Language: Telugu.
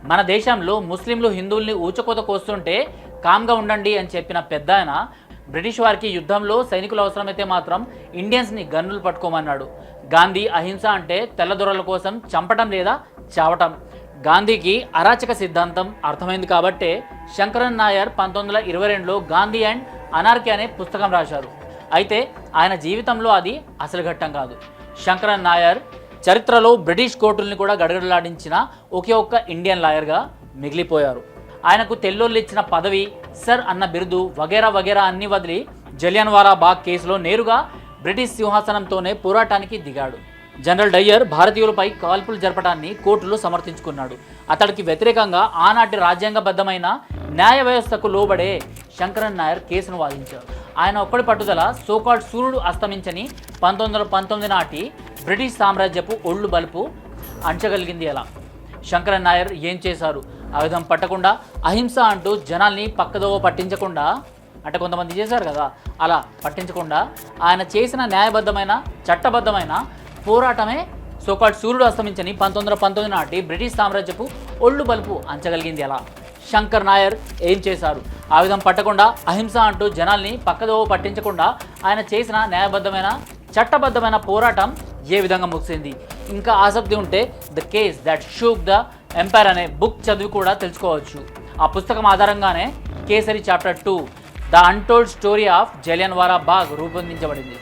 మన దేశంలో ముస్లింలు హిందువుల్ని ఊచకోత కోస్తుంటే కామ్గా ఉండండి అని చెప్పిన పెద్దాయన బ్రిటిష్ వారికి యుద్ధంలో సైనికులు అవసరమైతే మాత్రం ఇండియన్స్ని గన్నులు పట్టుకోమన్నాడు. గాంధీ అహింస అంటే తెల్లదొరల కోసం చంపటం లేదా చావటం. గాంధీకి అరాచక సిద్ధాంతం అర్థమైంది కాబట్టే శంకరన్ నాయర్ 1922లో గాంధీ అండ్ అనార్కీ అనే పుస్తకం రాశారు. అయితే ఆయన జీవితంలో అది అసలు ఘట్టం కాదు. శంకరన్ నాయర్ చరిత్రలో బ్రిటిష్ కోర్టుల్ని కూడా గడగడలాడించిన ఒకే ఒక్క ఇండియన్ లాయర్గా మిగిలిపోయారు. ఆయనకు తెల్లోళ్ళు ఇచ్చిన పదవి, సర్ అన్న బిరుదు వగేరా వగేరా అన్ని వదిలి జలియన్వాలా బాగ్ కేసులో నేరుగా బ్రిటిష్ సింహాసనంతోనే పోరాటానికి దిగాడు. జనరల్ డయ్యర్ భారతీయులపై కాల్పులు జరపడాన్ని కోర్టులో సమర్థించుకున్నాడు. అతడికి వ్యతిరేకంగా ఆనాటి రాజ్యాంగబద్ధమైన న్యాయ వ్యవస్థకు లోబడే శంకరన్ నాయర్ కేసును వాదించారు. ఆయన ఒక్కడి పట్టుదల సోకాల్డ్ సూర్యుడు అస్తమించని 1919 నాటి బ్రిటిష్ సామ్రాజ్యపు ఒళ్ళు బలుపు అంచగలిగింది. ఎలా? శంకరన్ నాయర్ ఏం చేశారు? ఆయుధం పట్టకుండా, అహింస అంటూ జనాల్ని పక్కదోవ పట్టించకుండా, అంటే కొంతమంది చేశారు కదా, అలా పట్టించకుండా ఆయన చేసిన న్యాయబద్ధమైన చట్టబద్ధమైన పోరాటమే సోకాల్డ్ సూర్యుడు అస్తమించని 1919 నాటి బ్రిటిష్ సామ్రాజ్యపు ఒళ్ళు బలుపు అంచగలిగింది. ఎలా? శంకర్ నాయర్ ఏం చేశారు? ఆయుధం పట్టకుండా, అహింస అంటూ జనాల్ని పక్కదోవ పట్టించకుండా ఆయన చేసిన న్యాయబద్ధమైన చట్టబద్ధమైన పోరాటం ఏ విధంగా ముగిసింది? ఇంకా ఆసక్తి ఉంటే the case that shook the empire అనే బుక్ చదివి కూడా తెలుసుకోవచ్చు. ఆ పుస్తకం ఆధారంగానే Kesari chapter 2 the untold story of Jallianwala Bagh రూపొందించబడింది.